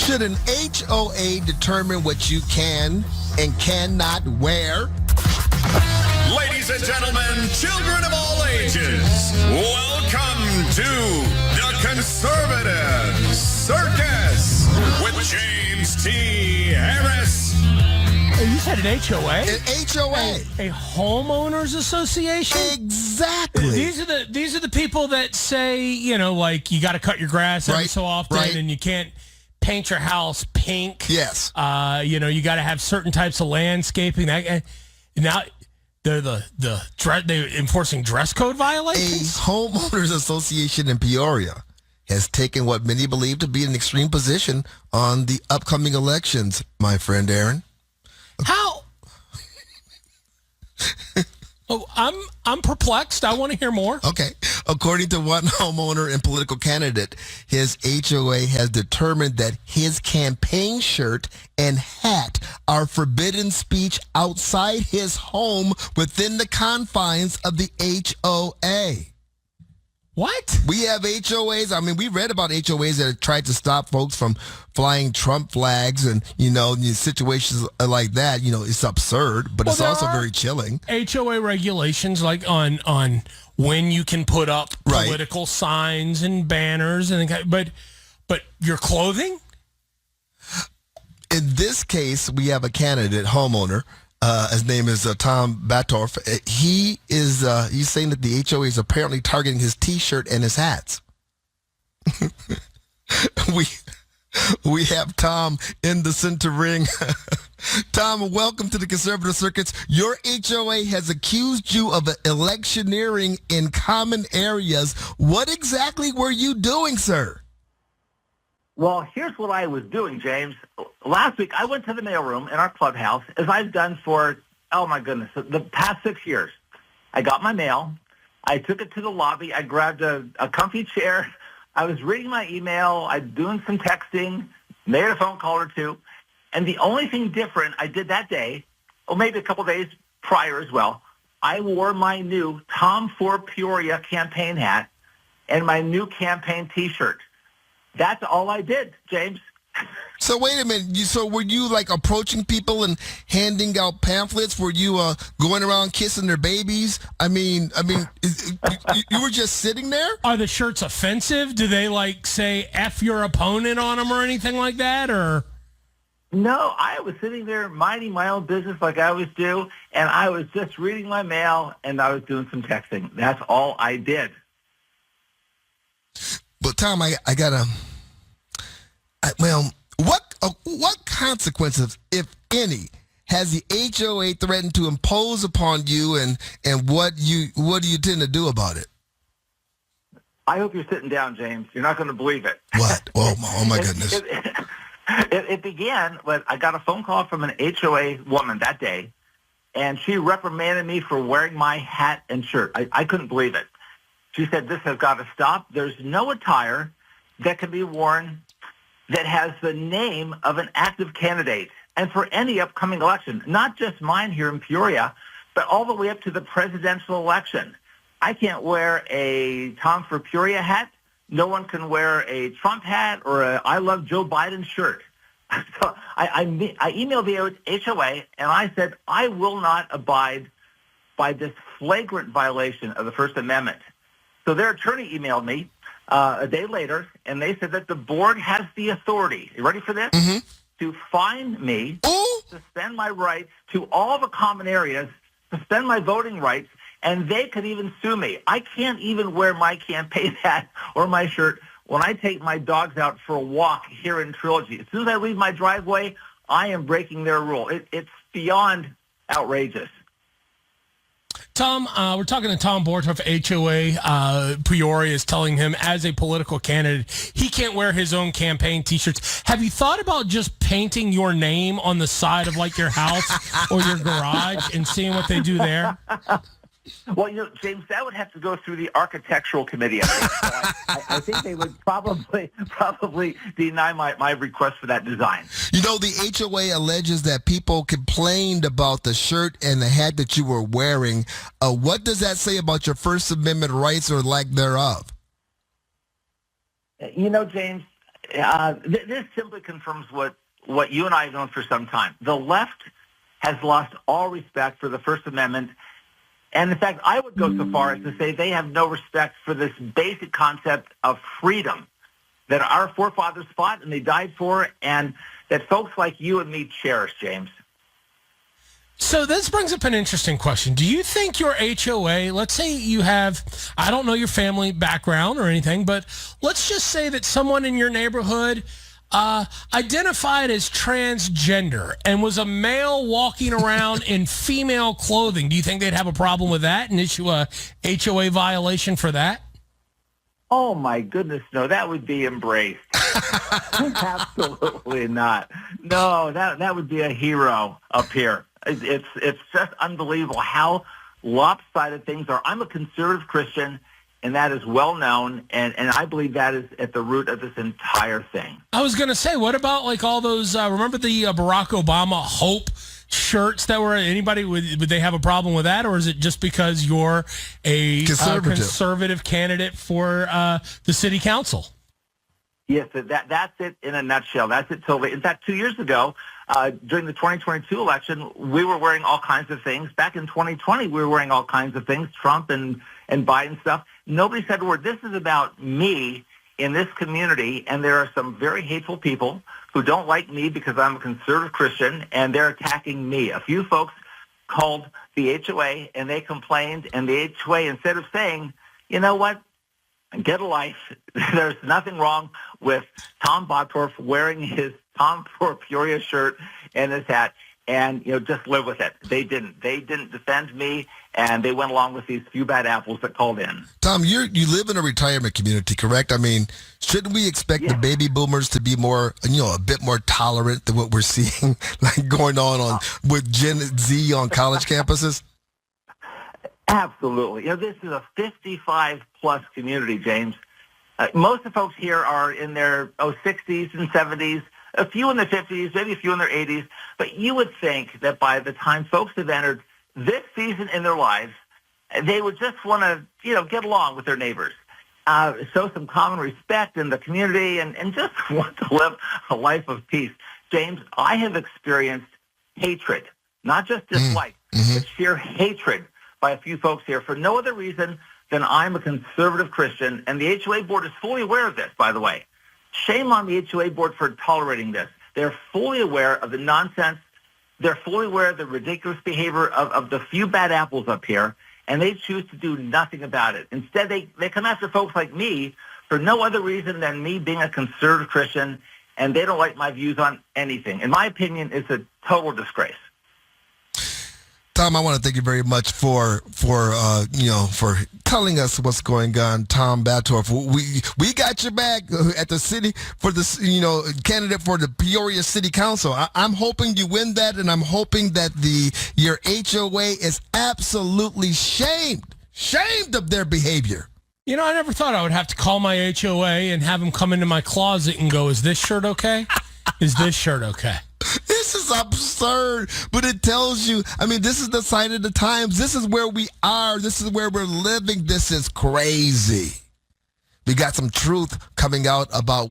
Should an HOA determine what you can and cannot wear? Ladies and gentlemen, children of all ages, welcome to the Conservative Circus with James T. Harris. You said an HOA? An HOA. A homeowners association? Exactly. These are the people that say, you know, like you got to cut your grass every so often, and you can't paint your house pink. Yes. You know, you got to have certain types of landscaping. Now they're enforcing dress code violations. A homeowners association in Peoria has taken what many believe to be an extreme position on the upcoming elections, my friend Aaron. How? Oh, I'm perplexed. I want to hear more. Okay. According to one homeowner and political candidate, his HOA has determined that his campaign shirt and hat are forbidden speech outside his home within the confines of the HOA. What? We have HOAs. I mean, we read about HOAs that have tried to stop folks from flying Trump flags and, you know, situations like that. You know, it's absurd, but it's also very chilling. HOA regulations like on when you can put up political signs and banners, but your clothing? In this case, we have a candidate, homeowner. His name is Tom Bottorf. He's saying that the HOA is apparently targeting his T-shirt and his hats. We have Tom in the center ring. Tom, welcome to the Conservative Circuits. Your HOA has accused you of electioneering in common areas. What exactly were you doing, sir? Well, here's what I was doing, James. Last week, I went to the mailroom in our clubhouse, as I've done for, oh my goodness, the past 6 years. I got my mail. I took it to the lobby. I grabbed a comfy chair. I was reading my email. I'm doing some texting, made a phone call or two. And the only thing different I did that day, or maybe a couple days prior as well, I wore my new Tom for Peoria campaign hat and my new campaign T-shirt. That's all I did, James. So wait a minute. So were you like approaching people and handing out pamphlets? Were you going around kissing their babies? I mean, you were just sitting there? Are the shirts offensive? Do they like say F your opponent on them or anything like that? Or no, I was sitting there minding my own business like I always do, and I was just reading my mail and I was doing some texting. That's all I did. But Tom, what consequences, if any, has the HOA threatened to impose upon you, and what do you tend to do about it? I hope you're sitting down, James. You're not going to believe it. What? Oh my goodness. It began when I got a phone call from an HOA woman that day, and she reprimanded me for wearing my hat and shirt. I couldn't believe it. She said, this has got to stop. There's no attire that can be worn that has the name of an active candidate. And for any upcoming election, not just mine here in Peoria, but all the way up to the presidential election. I can't wear a Tom for Peoria hat. No one can wear a Trump hat or a I Love Joe Biden shirt. So I emailed the HOA, and I said, I will not abide by this flagrant violation of the First Amendment. So their attorney emailed me a day later, and they said that the board has the authority, you ready for this? Mm-hmm. To fine me, suspend my rights to all the common areas, suspend my voting rights, and they could even sue me. I can't even wear my campaign hat or my shirt when I take my dogs out for a walk here in Trilogy. As soon as I leave my driveway, I am breaking their rule. It's beyond outrageous. Tom, we're talking to Tom Bottorf, HOA. Peoria is telling him as a political candidate, he can't wear his own campaign T-shirts. Have you thought about just painting your name on the side of like your house or your garage and seeing what they do there? Well, James, that would have to go through the architectural committee. I think they would probably deny my request for that design. The HOA alleges that people complained about the shirt and the hat that you were wearing. What does that say about your First Amendment rights or lack thereof? James, This simply confirms what you and I have known for some time. The left has lost all respect for the First Amendment. And in fact, I would go so far as to say they have no respect for this basic concept of freedom that our forefathers fought and they died for, and that folks like you and me cherish, James. So this brings up an interesting question. Do you think your HOA, let's say you have, I don't know your family background or anything, but let's just say that someone in your neighborhood identified as transgender and was a male walking around in female clothing. Do you think they'd have a problem with that and issue a HOA violation for that? Oh, my goodness, no, that would be embraced. Absolutely not. No, that would be a hero up here. It's just unbelievable how lopsided things are. I'm a conservative Christian, and that is well known, and I believe that is at the root of this entire thing. I was going to say, what about like all those, remember the Barack Obama Hope shirts that were, anybody, would they have a problem with that, or is it just because you're a conservative candidate for the city council? Yes, that's it in a nutshell. That's it totally. In fact, 2 years ago, during the 2022 election, we were wearing all kinds of things. Back in 2020, we were wearing all kinds of things, Trump and Biden stuff. Nobody said a word. This is about me in this community, and there are some very hateful people who don't like me because I'm a conservative Christian, and they're attacking me. A few folks called the HOA, and they complained, and the HOA, instead of saying, you know what, get a life, there's nothing wrong with Tom Bottorf wearing his Tom for Peoria shirt and his hat, and just live with it. They didn't defend me, and they went along with these few bad apples that called in. Tom, you live in a retirement community, correct? I mean, shouldn't we expect the baby boomers to be more, a bit more tolerant than what we're seeing like going on with Gen Z on college campuses? Absolutely. This is a 55-plus community, James. Most of the folks here are in their 60s and 70s, a few in their 50s, maybe a few in their 80s. But you would think that by the time folks have entered this season in their lives, they would just want to, get along with their neighbors, show some common respect in the community, and just want to live a life of peace. James, I have experienced hatred, not just dislike, but sheer hatred by a few folks here for no other reason than I'm a conservative Christian, and the HOA board is fully aware of this, by the way. Shame on the HOA board for tolerating this. They're fully aware of the nonsense. They're fully aware of the ridiculous behavior of the few bad apples up here, and they choose to do nothing about it. Instead, they come after folks like me for no other reason than me being a conservative Christian, and they don't like my views on anything. In my opinion, it's a total disgrace. Tom, I want to thank you very much for telling us what's going on. Tom Bottorf, we got your back at the city for this, candidate for the Peoria City Council. I'm hoping you win that, and I'm hoping that your HOA is absolutely shamed of their behavior. I never thought I would have to call my HOA and have them come into my closet and go, "Is this shirt okay? Is this shirt okay?" This is absurd, but it tells you, this is the sign of the times. This is where we are. This is where we're living. This is crazy. We got some truth coming out about